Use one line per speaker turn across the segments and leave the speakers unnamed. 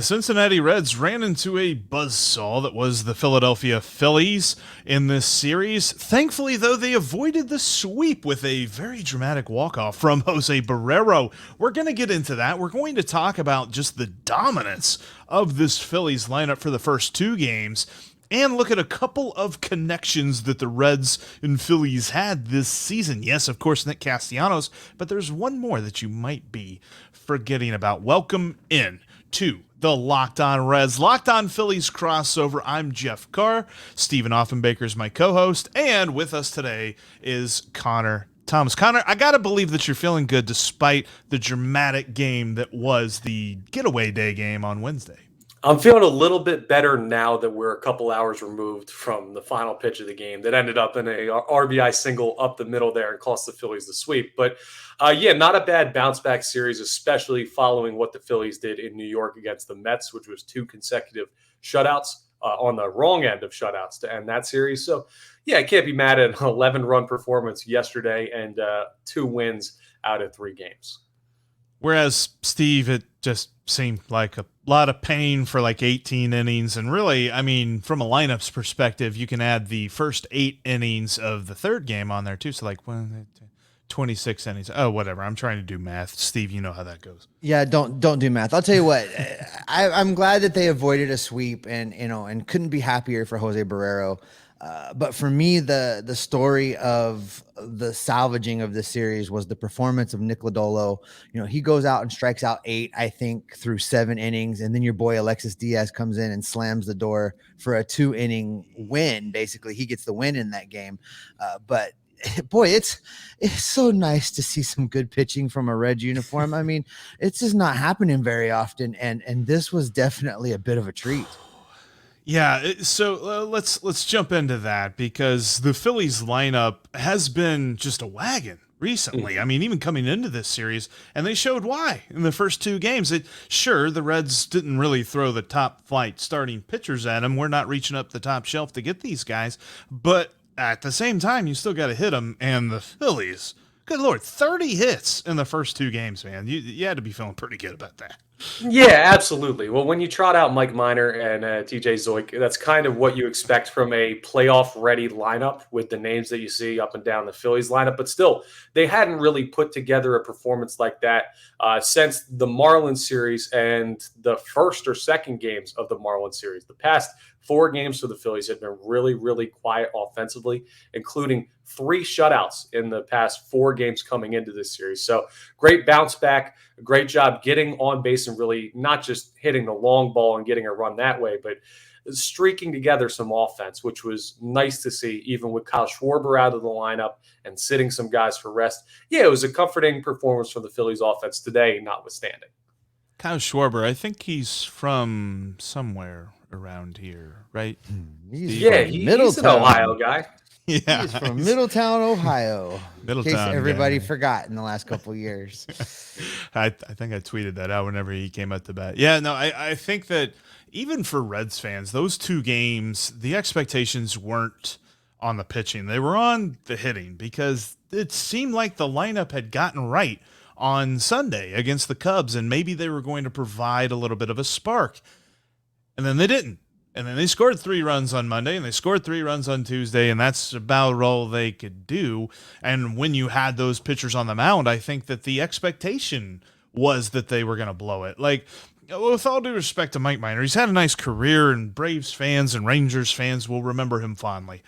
The Cincinnati Reds ran into a buzzsaw that was the Philadelphia Phillies in this series. Thankfully, though, they avoided the sweep with a very dramatic walk-off from Jose Barrero. We're going to get into that. We're going to talk about just the dominance of this Phillies lineup for the first two games and look at a couple of connections that the Reds and Phillies had this season. Yes, of course, Nick Castellanos, but there's one more that you might be forgetting about. Welcome in to the Locked On Reds, Locked On Phillies crossover. I'm Jeff Carr. Stephen Offenbaker is my co-host, and with us today is Connor Thomas. Connor, I gotta believe that you're feeling good despite the dramatic game that was the getaway day game on Wednesday.
I'm feeling a little bit better now that we're a couple hours removed from the final pitch of the game that ended up in a RBI single up the middle there and cost the Phillies the sweep. But not a bad bounce back series, especially following what the Phillies did in New York against the Mets, which was two consecutive shutouts on the wrong end of shutouts to end that series. So, I can't be mad at an 11-run performance yesterday and 2 wins out of 3 games.
Whereas, Steve, it just seemed like a lot of pain for like 18 innings. And really, I mean, from a lineups perspective, you can add the first 8 innings of the third game on there too. So like 26 innings. Oh, whatever. I'm trying to do math. Steve, you know how that goes.
Yeah, don't do math. I'll tell you what, I'm glad that they avoided a sweep and couldn't be happier for Jose Barrero. But for me, the story of the salvaging of this series was the performance of Nick Lodolo. He goes out and strikes out 8, I think, through 7 innings. And then your boy Alexis Diaz comes in and slams the door for a 2-inning win. Basically, he gets the win in that game. But boy, it's so nice to see some good pitching from a Red uniform. I mean, it's just not happening very often. And this was definitely a bit of a treat.
Yeah, so let's jump into that because the Phillies lineup has been just a wagon recently. I mean, even coming into this series, and they showed why in the first 2 games. Sure, the Reds didn't really throw the top flight starting pitchers at them. We're not reaching up the top shelf to get these guys, but at the same time, you still got to hit them. And the Phillies, good Lord, 30 hits in the first 2 games, man. You had to be feeling pretty good about that.
Yeah, absolutely. Well, when you trot out Mike Minor and TJ Zoik, that's kind of what you expect from a playoff-ready lineup with the names that you see up and down the Phillies lineup. But still, they hadn't really put together a performance like that since the Marlins series and the first or second games of the Marlins series. The past 4 games for the Phillies had been really, really quiet offensively, including 3 shutouts in the past 4 games coming into this series. So great bounce back, great job getting on base and really not just hitting the long ball and getting a run that way, but streaking together some offense, which was nice to see, even with Kyle Schwarber out of the lineup and sitting some guys for rest. Yeah, it was a comforting performance from the Phillies offense today, notwithstanding.
Kyle Schwarber, I think he's from somewhere around here, right?
He's an Ohio guy.
Yeah,
he's from Middletown, Ohio.
Middletown,
in case everybody forgot in the last couple of years.
I think I tweeted that out whenever he came out to bat. Yeah, no, I think that even for Reds fans, those 2 games, the expectations weren't on the pitching. They were on the hitting because it seemed like the lineup had gotten right on Sunday against the Cubs, and maybe they were going to provide a little bit of a spark. And then they didn't. And then they scored 3 runs on Monday, and they scored 3 runs on Tuesday, and that's about all they could do. And when you had those pitchers on the mound, I think that the expectation was that they were going to blow it. Like, with all due respect to Mike Minor, he's had a nice career, and Braves fans and Rangers fans will remember him fondly.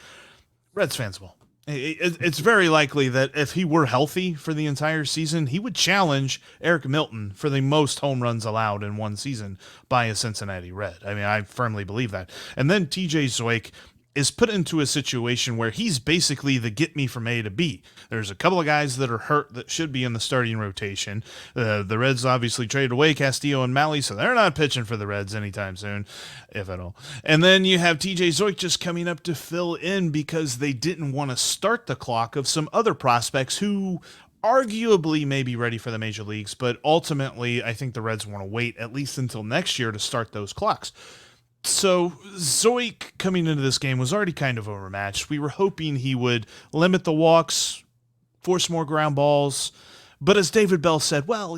Reds fans will. It's very likely that if he were healthy for the entire season, he would challenge Eric Milton for the most home runs allowed in one season by a Cincinnati Red. I mean, I firmly believe that. And then TJ Zoik is put into a situation where he's basically the get me from A to B. There's a couple of guys that are hurt that should be in the starting rotation. The Reds obviously traded away Castillo and Malley, so they're not pitching for the Reds anytime soon, if at all. And then you have TJ Zoik just coming up to fill in because they didn't want to start the clock of some other prospects who arguably may be ready for the major leagues, but ultimately I think the Reds want to wait at least until next year to start those clocks. So Zoik coming into this game was already kind of overmatched. We were hoping he would limit the walks, force more ground balls. But as David Bell said, well,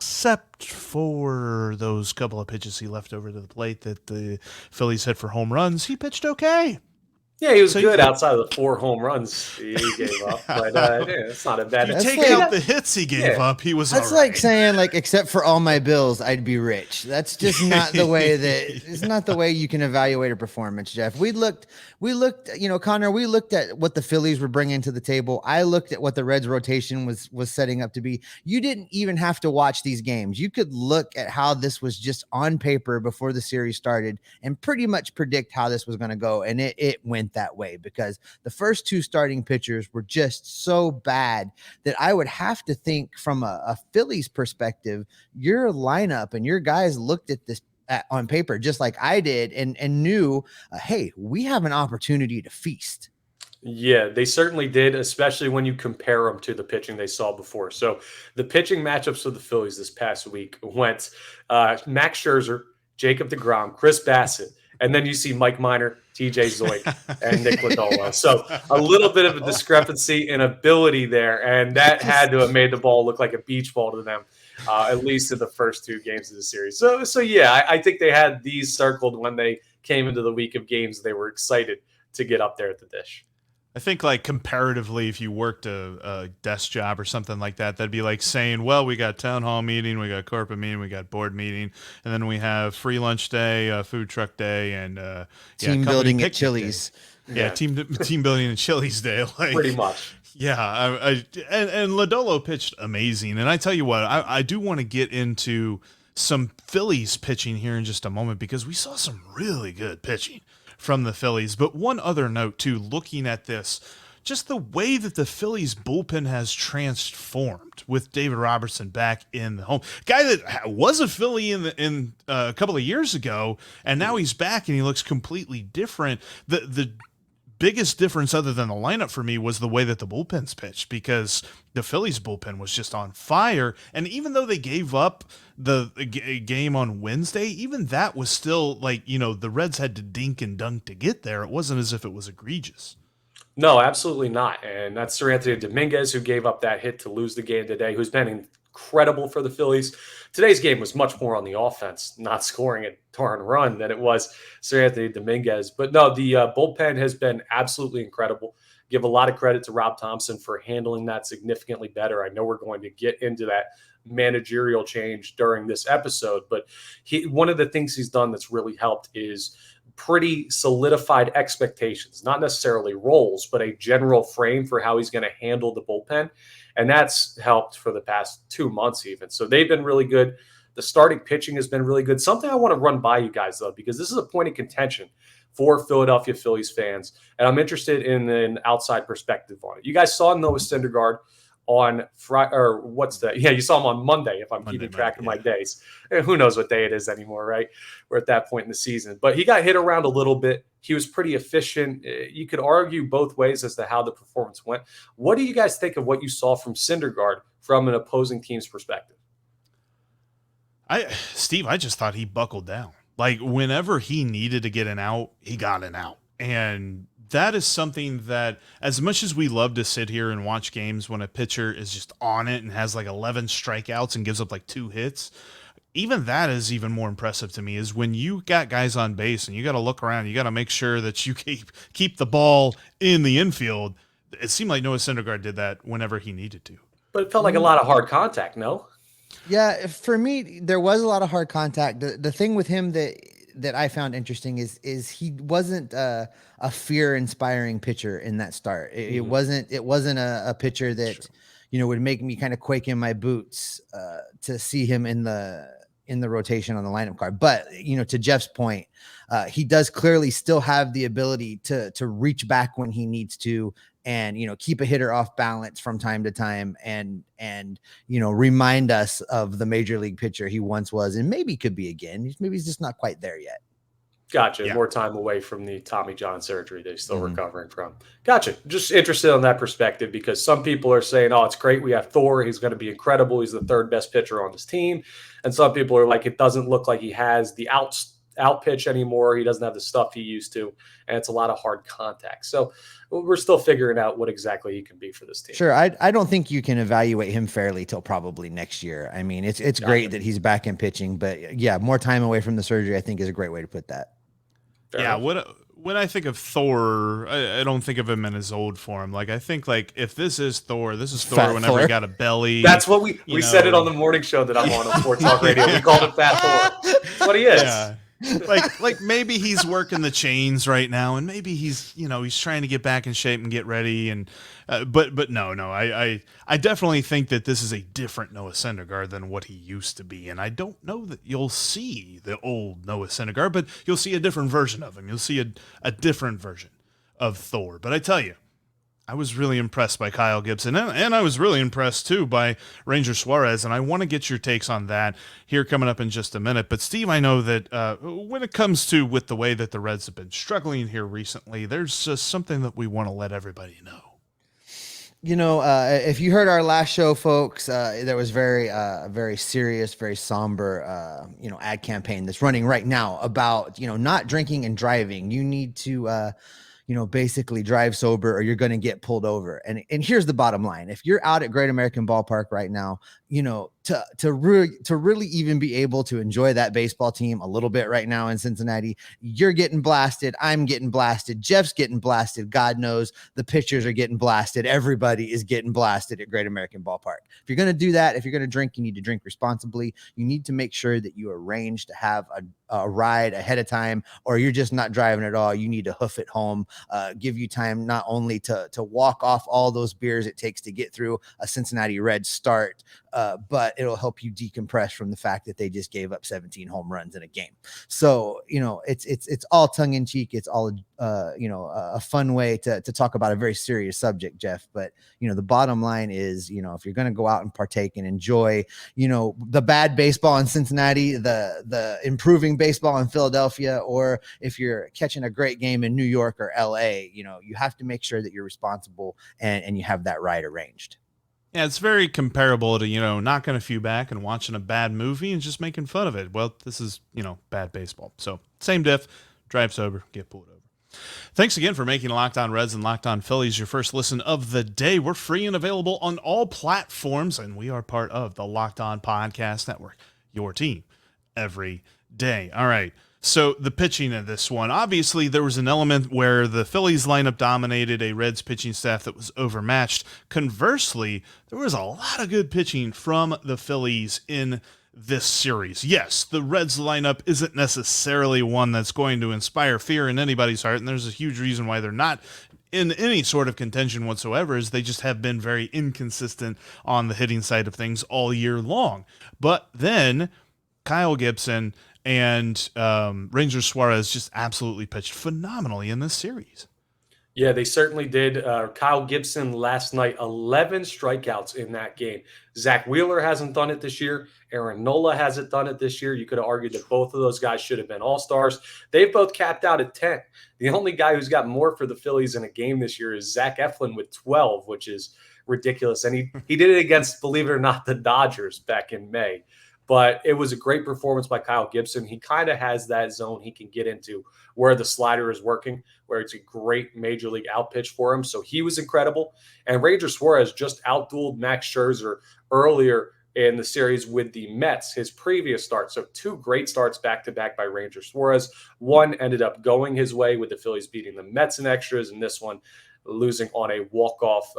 except for those couple of pitches he left over to the plate that the Phillies hit for home runs, he pitched okay.
Yeah, he was good outside of the 4 home runs he gave up, but it's not a bad.
If you take out the hits he gave up, he was.
That's like saying, like, except for all my bills, I'd be rich. That's just not the way it's not the way you can evaluate a performance, Jeff. We looked, Connor. We looked at what the Phillies were bringing to the table. I looked at what the Reds rotation was setting up to be. You didn't even have to watch these games. You could look at how this was just on paper before the series started and pretty much predict how this was going to go, and it went that way because the first 2 starting pitchers were just so bad that I would have to think from a Phillies perspective, your lineup and your guys looked at this on paper just like I did and knew, hey, we have an opportunity to feast.
Yeah, they certainly did, especially when you compare them to the pitching they saw before. So the pitching matchups of the Phillies this past week went Max Scherzer, Jacob deGrom, Chris Bassett, and then you see Mike Minor, TJ Zoik, and Nick Lodolo. So a little bit of a discrepancy in ability there, and that had to have made the ball look like a beach ball to them, at least in the first 2 games of the series. So yeah, I think they had these circled when they came into the week of games. They were excited to get up there at the dish.
I think, like, comparatively, if you worked a desk job or something like that, that'd be like saying, well, we got town hall meeting, we got corporate meeting, we got board meeting, and then we have free lunch day, food truck day, and
team building at Chili's.
Yeah, team building at Chili's day. Like,
pretty much.
Yeah, and Lodolo pitched amazing. And I tell you what, I do want to get into some Phillies pitching here in just a moment because we saw some really good pitching from the Phillies. But one other note, too, looking at this, just the way that the Phillies bullpen has transformed with David Robertson back in the home. Guy that was a Philly in a couple of years ago, and now he's back and he looks completely different. The biggest difference other than the lineup for me was the way that the bullpens pitched because the Phillies bullpen was just on fire. And even though they gave up the game on Wednesday, even that was still like, the Reds had to dink and dunk to get there. It wasn't as if it was egregious.
No, absolutely not. And that's Seranthony Dominguez who gave up that hit to lose the game today, who's been incredible for the Phillies. Today's game was much more on the offense, not scoring a darn run than it was Seranthony Dominguez. But no, the bullpen has been absolutely incredible. Give a lot of credit to Rob Thompson for handling that significantly better. I know we're going to get into that managerial change during this episode, but one of the things he's done that's really helped is pretty solidified expectations, not necessarily roles, but a general frame for how he's going to handle the bullpen. And that's helped for the past 2 months even. So they've been really good. The starting pitching has been really good. Something I want to run by you guys, though, because this is a point of contention for Philadelphia Phillies fans. And I'm interested in an outside perspective on it. You guys saw Noah Syndergaard on Friday, or what's that? Yeah, you saw him on Monday, if I'm keeping track of my days. And who knows what day it is anymore, right? We're at that point in the season. But he got hit around a little bit. He was pretty efficient. You could argue both ways as to how the performance went. What do you guys think of what you saw from Syndergaard from an opposing team's perspective?
Steve, I just thought he buckled down. Like, whenever he needed to get an out, he got an out. And that is something that, as much as we love to sit here and watch games when a pitcher is just on it and has like 11 strikeouts and gives up like 2 hits, even that is even more impressive to me, is when you got guys on base and you got to look around, you got to make sure that you keep the ball in the infield. It seemed like Noah Syndergaard did that whenever he needed to.
But it felt like a lot of hard contact, no?
Yeah, for me, there was a lot of hard contact. The thing with him that I found interesting is he wasn't a fear-inspiring pitcher in that start. It wasn't a pitcher that would make me kind of quake in my boots to see him in the rotation on the lineup card. But to Jeff's point, he does clearly still have the ability to reach back when he needs to, and keep a hitter off balance from time to time, and remind us of the major league pitcher he once was, and maybe could be again. Maybe he's just not quite there yet.
Gotcha.
Yeah.
More time away from the Tommy John surgery they're still recovering from. Gotcha. Just interested on that perspective, because some people are saying, oh, it's great, we have Thor, he's going to be incredible, he's the 3rd best pitcher on this team. And some people are like, it doesn't look like he has the outs out pitch anymore. He doesn't have the stuff he used to, and it's a lot of hard contact. So we're still figuring out what exactly he can be for this team.
Sure. I don't think you can evaluate him fairly till probably next year. I mean, it's great that he's back in pitching, but yeah, more time away from the surgery, I think, is a great way to put that.
Fair
yeah.
enough.
When I think of Thor, I don't think of him in his old form. Like, I think, like, if this is Thor
Fat
whenever
Thor.
he got a belly.
That's what we said it on the morning show that I'm on Sports Talk Radio. We called it Fat Thor. That's what he is.
Yeah. like maybe he's working the chains right now, and maybe he's trying to get back in shape and get ready, and but no, I definitely think that this is a different Noah Syndergaard than what he used to be, and I don't know that you'll see the old Noah Syndergaard, but you'll see a different version of him. You'll see a different version of Thor. But I tell you, I was really impressed by Kyle Gibson, and I was really impressed, too, by Ranger Suarez, and I want to get your takes on that here coming up in just a minute. But, Steve, I know that when it comes to with the way that the Reds have been struggling here recently, there's just something that we want to let everybody know.
If you heard our last show, folks, there was very serious, very somber, ad campaign that's running right now about, not drinking and driving. You need to basically drive sober or you're going to get pulled over. And here's the bottom line. If you're out at Great American Ballpark right now, to really even be able to enjoy that baseball team a little bit right now in Cincinnati, you're getting blasted. I'm getting blasted. Jeff's getting blasted. God knows the pitchers are getting blasted. Everybody is getting blasted at Great American Ballpark. If you're going to do that, if you're going to drink, you need to drink responsibly. You need to make sure that you arrange to have a ride ahead of time, or you're just not driving at all. You need to hoof it home, give you time not only to walk off all those beers it takes to get through a Cincinnati Reds start, but it'll help you decompress from the fact that they just gave up 17 home runs in a game. So, it's all tongue in cheek. It's all, a fun way to talk about a very serious subject, Jeff. But, the bottom line is, if you're going to go out and partake and enjoy, the bad baseball in Cincinnati, the improving baseball in Philadelphia, or if you're catching a great game in New York or LA, you have to make sure that you're responsible and you have that ride arranged.
Yeah, it's very comparable to, knocking a few back and watching a bad movie and just making fun of it. Well, this is, bad baseball. So same diff, drive sober, get pulled over. Thanks again for making Locked On Reds and Locked On Phillies your first listen of the day. We're free and available on all platforms, and we are part of the Locked On Podcast Network, your team every day. All right. So the pitching of this one, obviously there was an element where the Phillies lineup dominated a Reds pitching staff that was overmatched. Conversely, there was a lot of good pitching from the Phillies in this series. Yes, the Reds lineup isn't necessarily one that's going to inspire fear in anybody's heart, and there's a huge reason why they're not in any sort of contention whatsoever, is they just have been very inconsistent on the hitting side of things all year long. But then Kyle Gibson and Ranger Suarez just absolutely pitched phenomenally in this series.
Yeah, they certainly did. Kyle Gibson last night, 11 strikeouts in that game. Zach Wheeler hasn't done it this year. Aaron Nola hasn't done it this year. You could have argued that both of those guys should have been all-stars. They've both capped out at 10. The only guy who's got more for the Phillies in a game this year is Zach Eflin with 12, which is ridiculous. And he did it against, believe it or not, the Dodgers back in May. But it was a great performance by Kyle Gibson. He kind of has that zone he can get into where the slider is working, where it's a great major league out pitch for him. So he was incredible. And Ranger Suarez just outdueled Max Scherzer earlier in the series with the Mets, his previous start. So two great starts back-to-back by Ranger Suarez. One ended up going his way with the Phillies beating the Mets in extras, and this one losing on a walk-off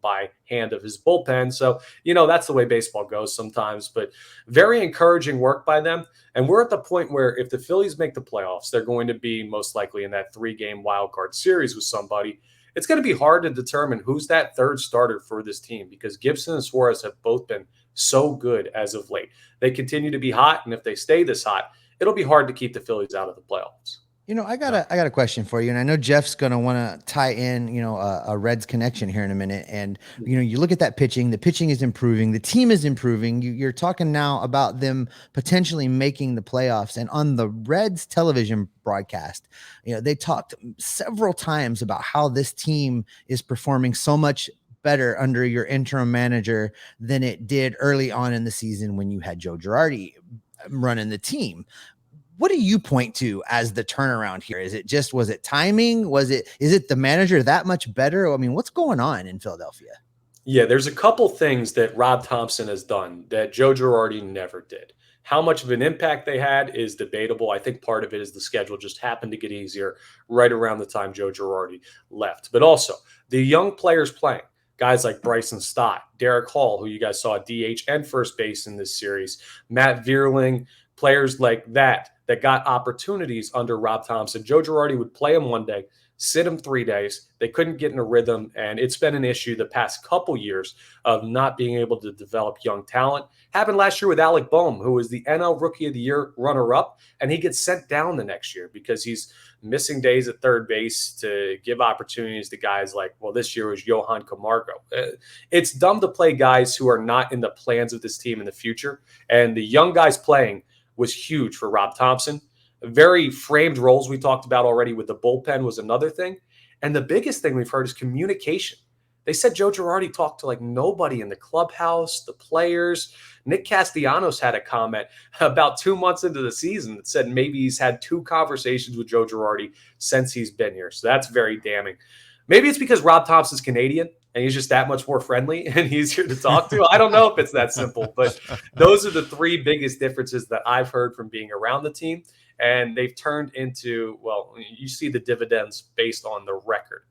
by hand of his bullpen. So, that's the way baseball goes sometimes, but very encouraging work by them. And we're at the point where if the Phillies make the playoffs, they're going to be most likely in that 3-game wild card series with somebody. It's going to be hard to determine who's that third starter for this team because Gibson and Suarez have both been so good as of late. They continue to be hot, and if they stay this hot, it'll be hard to keep the Phillies out of the playoffs.
I got a question for you, and I know Jeff's going to want to tie in, a Reds connection here in a minute. And, you look at that pitching, the pitching is improving, the team is improving. You're talking now about them potentially making the playoffs. And on the Reds television broadcast, they talked several times about how this team is performing so much better under your interim manager than it did early on in the season when you had Joe Girardi running the team. What do you point to as the turnaround here? Was it timing? Is it the manager that much better? I mean, what's going on in Philadelphia?
Yeah, there's a couple things that Rob Thompson has done that Joe Girardi never did. How much of an impact they had is debatable. I think part of it is the schedule just happened to get easier right around the time Joe Girardi left. But also, the young players playing, guys like Bryson Stott, Derek Hall, who you guys saw at DH and first base in this series, Matt Vierling, players like that got opportunities under Rob Thompson. Joe Girardi would play them one day, sit them 3 days. They couldn't get in a rhythm, and it's been an issue the past couple years of not being able to develop young talent. Happened last year with Alec Boehm, who was the NL Rookie of the Year runner-up, and he gets sent down the next year because he's missing days at third base to give opportunities to guys like, well, this year was Johan Camargo. It's dumb to play guys who are not in the plans of this team in the future, and the young guys playing was huge for Rob Thompson. Very framed roles we talked about already with the bullpen was another thing. And the biggest thing we've heard is communication. They said Joe Girardi talked to like nobody in the clubhouse, the players. Nick Castellanos had a comment about 2 months into the season that said maybe he's had 2 conversations with Joe Girardi since he's been here. So that's very damning. Maybe it's because Rob Thompson's Canadian and he's just that much more friendly and easier to talk to. I don't know if it's that simple, but those are the 3 biggest differences that I've heard from being around the team. And they've turned into, well, you see the dividends based on the record.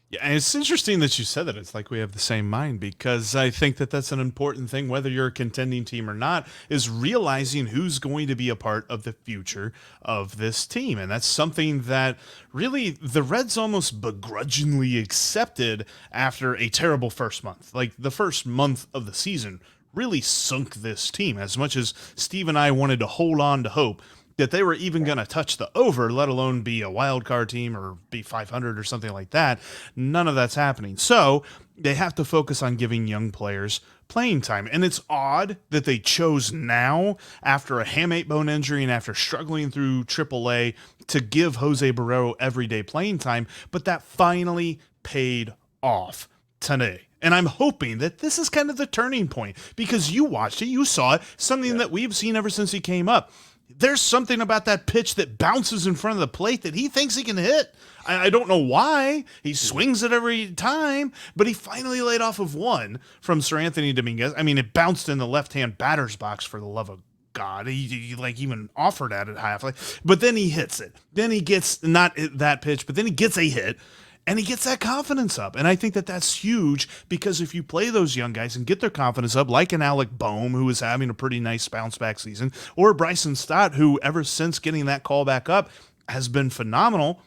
Yeah, and it's interesting that you said that. It's like we have the same mind, because I think that that's an important thing, whether you're a contending team or not, is realizing who's going to be a part of the future of this team. And that's something that really the Reds almost begrudgingly accepted after a terrible first month. Like the first month of the season really sunk this team, as much as Steve and I wanted to hold on to hope that they were even going to touch the over, let alone be a wild card team or be 500 or something like that. None of that's happening. So they have to focus on giving young players playing time. And it's odd that they chose now, after a hamate bone injury and after struggling through AAA, to give Jose Barrero everyday playing time, but that finally paid off today. And I'm hoping that this is kind of the turning point, because you watched it, you saw it, something that we've seen ever since he came up. There's something about that pitch that bounces in front of the plate that he thinks he can hit. I don't know why. He swings it every time, but he finally laid off of one from Sir Anthony Dominguez. I mean, it bounced in the left-hand batter's box, for the love of God. He like even offered at it halfway, but then he hits it. Then he gets not that pitch, but then he gets a hit. And he gets that confidence up. And I think that that's huge, because if you play those young guys and get their confidence up, like an Alec Boehm, who is having a pretty nice bounce back season, or Bryson Stott, who ever since getting that call back up has been phenomenal,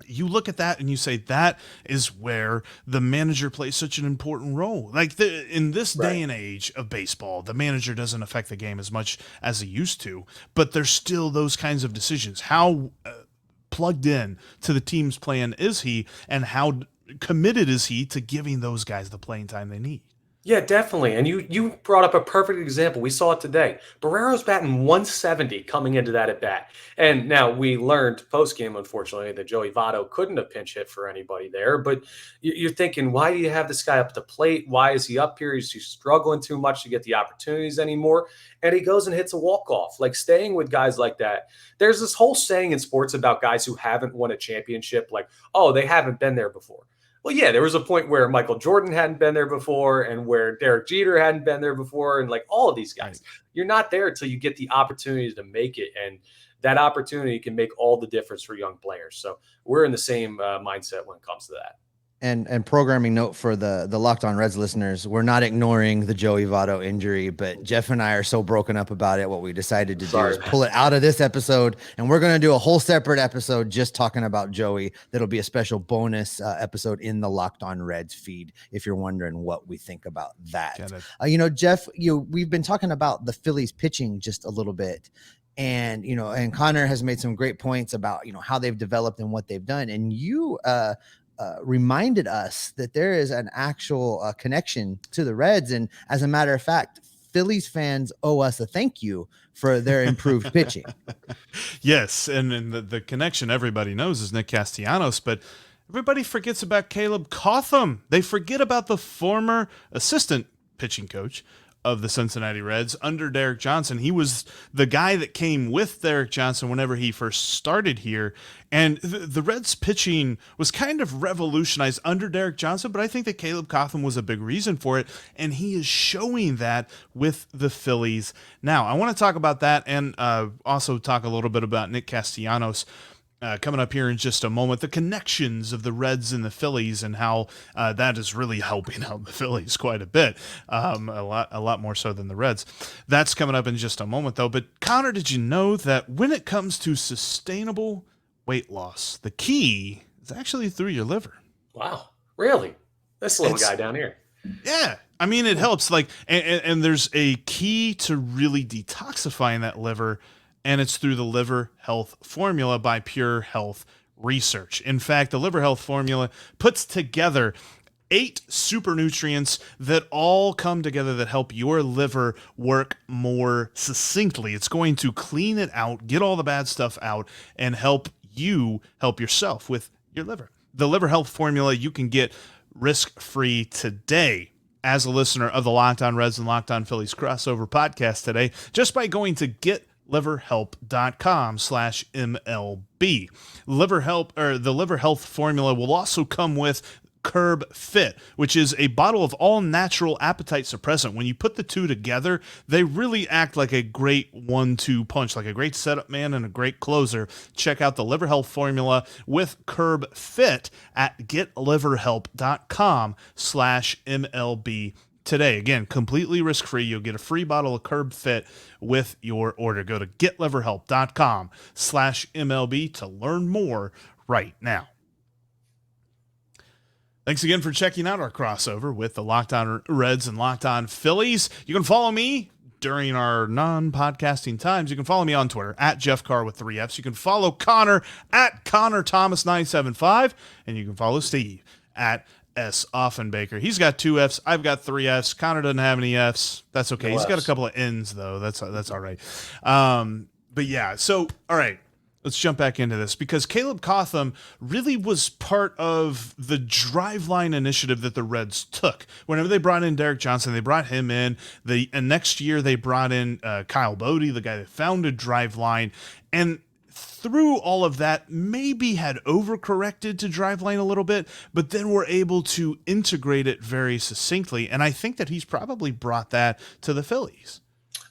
you look at that and you say that is where the manager plays such an important role. Like in this day and age of baseball, the manager doesn't affect the game as much as he used to, but there's still those kinds of decisions. How plugged in to the team's plan is he, and how committed is he to giving those guys the playing time they need?
Yeah, definitely. And you brought up a perfect example. We saw it today. Barrero's batting 170 coming into that at bat. And now we learned post-game, unfortunately, that Joey Votto couldn't have pinch hit for anybody there. But you're thinking, why do you have this guy up the plate? Why is he up here? Is he struggling too much to get the opportunities anymore? And he goes and hits a walk-off. Like, staying with guys like that. There's this whole saying in sports about guys who haven't won a championship, like, oh, they haven't been there before. Well, yeah, there was a point where Michael Jordan hadn't been there before, and where Derek Jeter hadn't been there before, and like all of these guys. You're not there until you get the opportunity to make it, and that opportunity can make all the difference for young players. So we're in the same mindset when it comes to that.
And programming note for the Locked On Reds listeners, we're not ignoring the Joey Votto injury, but Jeff and I are so broken up about it. What we decided to do is pull it out of this episode, and we're going to do a whole separate episode just talking about Joey. That'll be a special bonus episode in the Locked On Reds feed, if you're wondering what we think about that. Jeff, we've been talking about the Phillies pitching just a little bit. And, and Connor has made some great points about, how they've developed and what they've done. And you, reminded us that there is an actual connection to the Reds. And as a matter of fact, Phillies fans owe us a thank you for their improved pitching.
Yes. And the connection everybody knows is Nick Castellanos, but everybody forgets about Caleb Cotham. They forget about the former assistant pitching coach of the Cincinnati Reds under Derek Johnson. He was the guy that came with Derek Johnson whenever he first started here. And the Reds pitching was kind of revolutionized under Derek Johnson, but I think that Caleb Cotham was a big reason for it. And he is showing that with the Phillies now. I want to talk about that and also talk a little bit about Nick Castellanos. Coming up here in just a moment, the connections of the Reds and the Phillies and how that is really helping out the Phillies quite a bit, a lot more so than the Reds. That's coming up in just a moment, though. But Connor, did you know that when it comes to sustainable weight loss, the key is actually through your liver?
Wow, really? This little guy down here.
Yeah. I mean, it helps. Like, and there's a key to really detoxifying that liver, and it's through the Liver Health Formula by Pure Health Research. In fact, the Liver Health Formula puts together 8 super nutrients that all come together that help your liver work more succinctly. It's going to clean it out, get all the bad stuff out, and help you help yourself with your liver. The Liver Health Formula you can get risk-free today as a listener of the Locked On Reds and Locked On Phillies crossover podcast today, just by going to getliverhelp.com/MLB. Liver Help, or the Liver Health Formula, will also come with Curb Fit, which is a bottle of all natural appetite suppressant. When you put the two together, they really act like a great 1-2 punch, like a great setup man and a great closer. Check out the Liver Health Formula with Curb Fit at getliverhelp.com/MLB today. Again, completely risk-free. You'll get a free bottle of Curb Fit with your order. Go to getliverhelp.com/MLB to learn more right now. Thanks again for checking out our crossover with the Locked On Reds and Locked On Phillies. You can follow me during our non-podcasting times. You can follow me on Twitter at Jeff Carr with 3 Fs. You can follow Connor at Connor Thomas975, and you can follow Steve at S. Offenbaker. He's got 2 Fs. I've got 3 Fs. Connor doesn't have any Fs. That's okay. He's got a couple of N's though. That's all right. But yeah. So all right. Let's jump back into this because Caleb Cotham really was part of the driveline initiative that the Reds took. Whenever they brought in Derek Johnson, they brought him in. And next year they brought in Kyle Bodie, the guy that founded Driveline, and through all of that, maybe had overcorrected to Driveline a little bit, but then were able to integrate it very succinctly. And I think that he's probably brought that to the Phillies.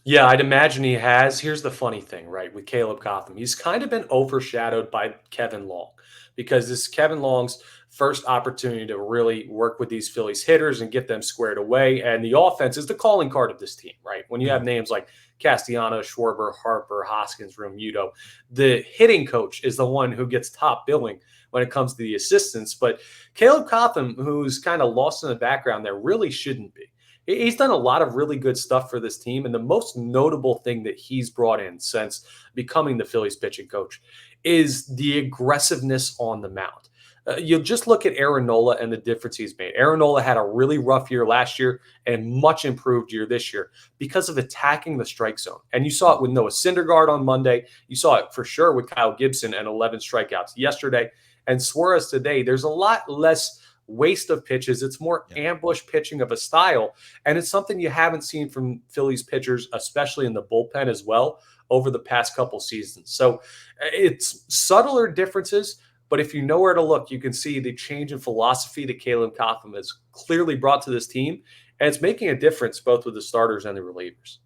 Yeah, I'd imagine he has. Here's the funny thing, right, with Caleb Cotham. He's kind of been overshadowed by Kevin Long because this is Kevin Long's first opportunity to really work with these Phillies hitters and get them squared away. And the offense is the calling card of this team, right? When you have names like Castellanos, Schwarber, Harper, Hoskins, Romuto, the hitting coach is the one who gets top billing when it comes to the assistants. But Caleb Cotham, who's kind of lost in the background there, really shouldn't be. He's done a lot of really good stuff for this team. And the most notable thing that he's brought in since becoming the Phillies pitching coach is the aggressiveness on the mound. You'll just look at Aaron Nola and the difference he's made. Aaron Nola had a really rough year last year and a much improved year this year because of attacking the strike zone. And you saw it with Noah Syndergaard on Monday. You saw it for sure with Kyle Gibson and 11 strikeouts yesterday. And Suarez today, there's a lot less waste of pitches. It's more ambush pitching of a style. And it's something you haven't seen from Phillies pitchers, especially in the bullpen as well, over the past couple seasons. So it's subtler differences, but if you know where to look, you can see the change in philosophy that Caleb Cotham has clearly brought to this team. And it's making a difference both with the starters and the relievers.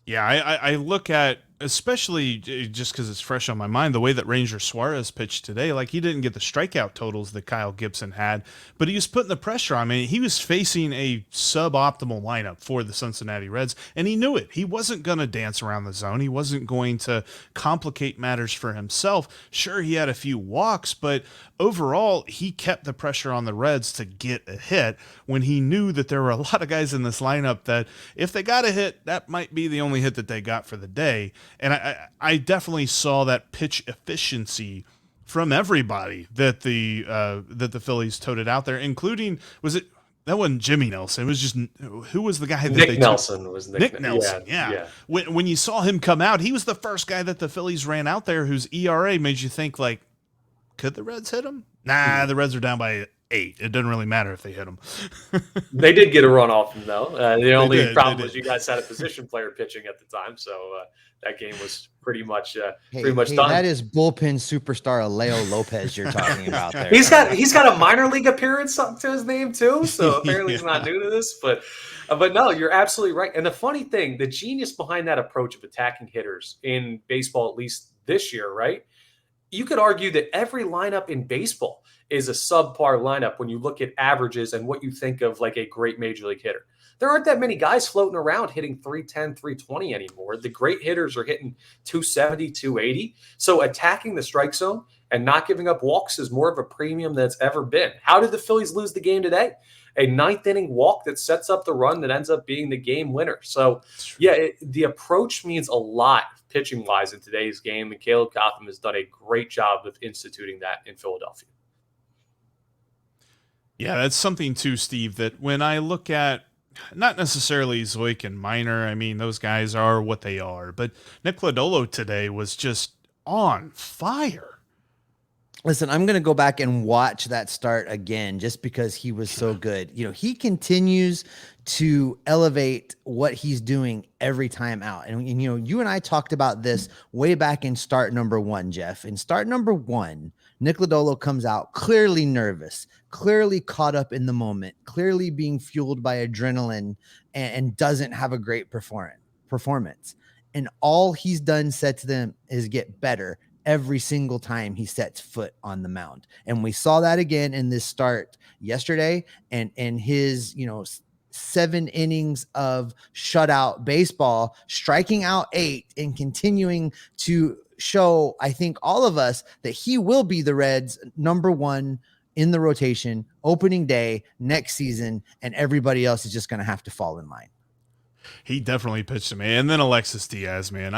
Yeah, I look at, especially just because it's fresh on my mind, the way that Ranger Suarez pitched today. Like, he didn't get the strikeout totals that Kyle Gibson had, but he was putting the pressure on. I mean, he was facing a suboptimal lineup for the Cincinnati Reds, and he knew it. He wasn't going to dance around the zone. He wasn't going to complicate matters for himself. Sure, he had a few walks, but overall, he kept the pressure on the Reds to get a hit when he knew that there were a lot of guys in this lineup that if they got a hit, that might be the only hit that they got for the day. And I definitely saw that pitch efficiency from everybody that the Phillies toted out there, including, that wasn't Jimmy Nelson. It was just, who was the guy that
Nick Nelson was
Nick Nelson. Yeah. When you saw him come out, he was the first guy that the Phillies ran out there whose ERA made you think, like, could the Reds hit him? Nah, the Reds are down by 8. It doesn't really matter if they hit them.
They did get a run off him, though. The only problem was
did.
you guys had a position player pitching at the time, so that game was pretty much
Hey,
done.
that is bullpen superstar Leo Lopez you're talking about there.
He's got a minor league appearance to his name too, so apparently he's not new to this. But no, you're absolutely right. And the funny thing, the genius behind that approach of attacking hitters in baseball, at least this year, right? You could argue that every lineup in baseball is a subpar lineup when you look at averages and what you think of like a great major league hitter. There aren't that many guys floating around hitting 310, 320 anymore. The great hitters are hitting 270, 280. So attacking the strike zone and not giving up walks is more of a premium than it's ever been. How did the Phillies lose the game today? A ninth inning walk that sets up the run that ends up being the game winner. So, yeah, the approach means a lot pitching-wise in today's game, and Caleb Cotham has done a great job of instituting that in Philadelphia.
Yeah, that's something too, Steve, that when I look at not necessarily Zoik and Minor, I mean, those guys are what they are, but Nick Lodolo today was just on fire.
Listen, I'm going to go back and watch that start again just because he was so good. You know, he continues to elevate what he's doing every time out. And you know, you and I talked about this way back in start number 1, Jeff. In start number 1, Nick Lodolo comes out clearly nervous, clearly caught up in the moment, clearly being fueled by adrenaline, and doesn't have a great performance. And all he's done said to them is get better every single time he sets foot on the mound. And we saw that again in this start yesterday, and his, 7 innings of shutout baseball, striking out 8 and continuing to show, I think, all of us that he will be the Reds' number 1 in the rotation opening day next season, and everybody else is just going to have to fall in line.
He definitely pitched to me. And then Alexis Diaz, man,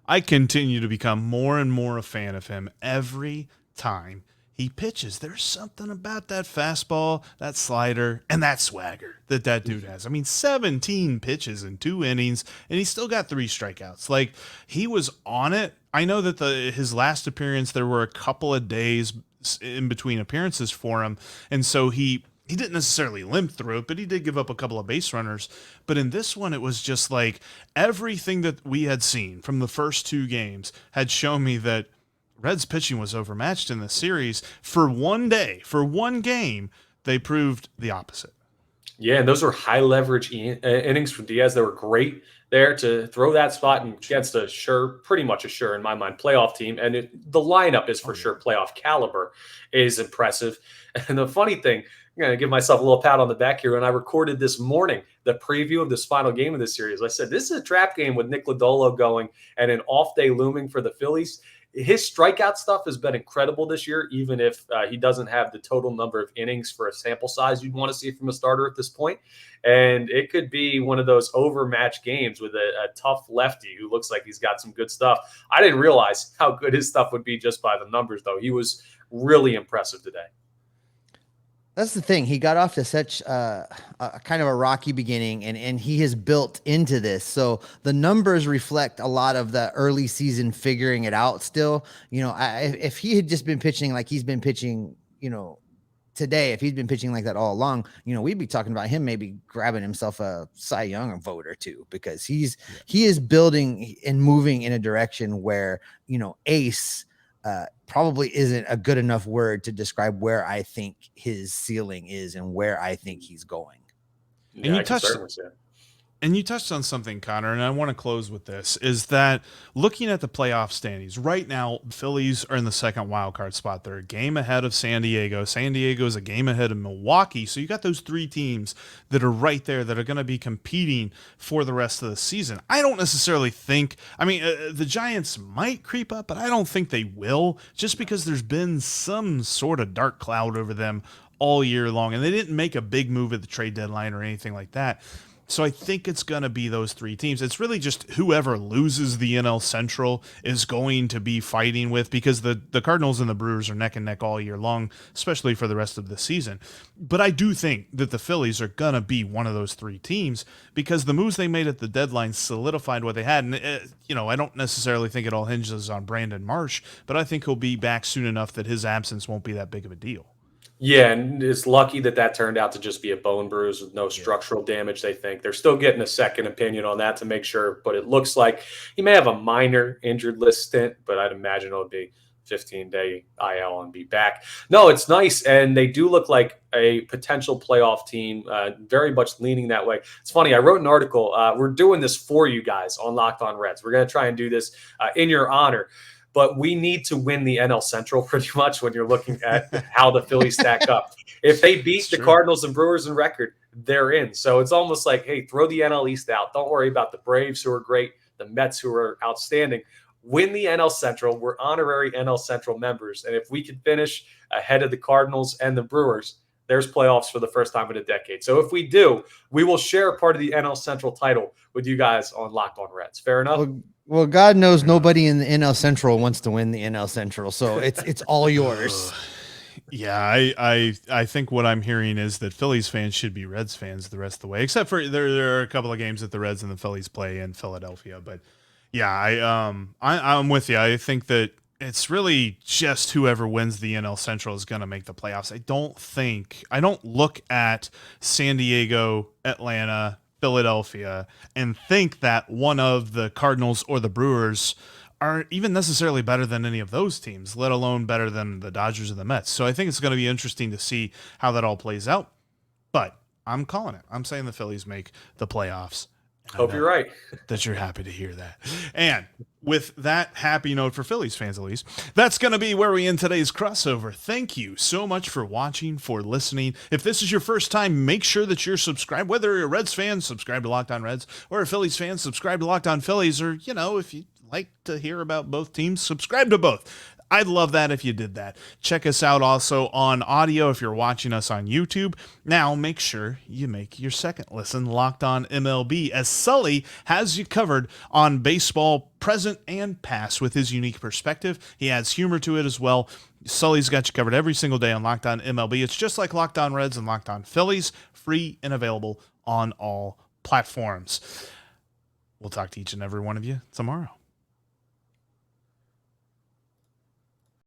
I continue to become more and more a fan of him every time he pitches. There's something about that fastball, that slider, and that swagger that dude has. I mean, 17 pitches in 2 innings, and he still got 3 strikeouts. Like, he was on it. I know that his last appearance, there were a couple of days in between appearances for him, and so he didn't necessarily limp through it, but he did give up a couple of base runners. But in this one, it was just like everything that we had seen from the first 2 games had shown me that Reds pitching was overmatched in the series. For one day, for one game, they proved the opposite. Yeah,
and those were high leverage innings from Diaz. They were great there to throw that spot against pretty much a sure, in my mind, playoff team. And the lineup is for sure playoff caliber, is impressive. And the funny thing, I'm going to give myself a little pat on the back here. When I recorded this morning the preview of this final game of this series, I said, this is a trap game with Nick Lodolo going and an off day looming for the Phillies. His strikeout stuff has been incredible this year, even if he doesn't have the total number of innings for a sample size you'd want to see from a starter at this point. And it could be one of those overmatched games with a tough lefty who looks like he's got some good stuff. I didn't realize how good his stuff would be just by the numbers, though. He was really impressive today.
That's the thing. He got off to such a kind of a rocky beginning, and he has built into this. So the numbers reflect a lot of the early season figuring it out still. If he had just been pitching like he's been pitching, today, if he'd been pitching like that all along, we'd be talking about him maybe grabbing himself a Cy Young vote or 2, because he is building and moving in a direction where, ace probably isn't a good enough word to describe where I think his ceiling is and where I think he's going.
And you touched on something, Connor, and I want to close with this, is that looking at the playoff standings right now, Phillies are in the second wild card spot. They're a game ahead of San Diego. San Diego is a game ahead of Milwaukee. So you got those 3 teams that are right there that are going to be competing for the rest of the season. I don't necessarily think, the Giants might creep up, but I don't think they will, just because there's been some sort of dark cloud over them all year long, and they didn't make a big move at the trade deadline or anything like that. So I think it's going to be those 3 teams. It's really just whoever loses the NL Central is going to be fighting with, because the Cardinals and the Brewers are neck and neck all year long, especially for the rest of the season. But I do think that the Phillies are going to be one of those 3 teams, because the moves they made at the deadline solidified what they had. And, I don't necessarily think it all hinges on Brandon Marsh, but I think he'll be back soon enough that his absence won't be that big of a deal.
Yeah, and it's lucky that turned out to just be a bone bruise with no structural damage, they think. They're still getting a second opinion on that to make sure, but it looks like he may have a minor injured list stint, but I'd imagine it'll be 15-day IL and be back. No, it's nice, and they do look like a potential playoff team, very much leaning that way. It's funny, I wrote an article. We're doing this for you guys on Locked On Reds. We're going to try and do this in your honor. But we need to win the NL Central pretty much when you're looking at how the Phillies stack up. If they beat the Cardinals and Brewers in record, they're in. So it's almost like, hey, throw the NL East out. Don't worry about the Braves, who are great, the Mets, who are outstanding. Win the NL Central. We're honorary NL Central members. And if we can finish ahead of the Cardinals and the Brewers, there's playoffs for the first time in a decade. So if we do, we will share part of the NL Central title with you guys on Locked On Reds. Fair enough?
Well, God knows nobody in the NL Central wants to win the NL Central, so it's all yours.
Yeah, I think what I'm hearing is that Phillies fans should be Reds fans the rest of the way, except for there are a couple of games that the Reds and the Phillies play in Philadelphia. But yeah, I'm with you. I think that it's really just whoever wins the NL Central is going to make the playoffs. I don't look at San Diego, Atlanta, Philadelphia and think that one of the Cardinals or the Brewers aren't even necessarily better than any of those teams, let alone better than the Dodgers or the Mets. So I think it's going to be interesting to see how that all plays out. But I'm calling it. I'm saying the Phillies make the playoffs.
Hope you're right.
That you're happy to hear that. And with that happy note for Phillies fans, at least, that's going to be where we end today's crossover. Thank you so much for watching, for listening. If this is your first time, make sure that you're subscribed. Whether you're a Reds fan, subscribe to Locked On Reds, or a Phillies fan, subscribe to Locked On Phillies, or, if you like to hear about both teams, subscribe to both. I'd love that if you did that. Check us out also on audio if you're watching us on YouTube. Now, make sure you make your second listen Locked On MLB, as Sully has you covered on baseball present and past with his unique perspective. He adds humor to it as well. Sully's got you covered every single day on Locked On MLB. It's just like Locked On Reds and Locked On Phillies, free and available on all platforms. We'll talk to each and every one of you tomorrow.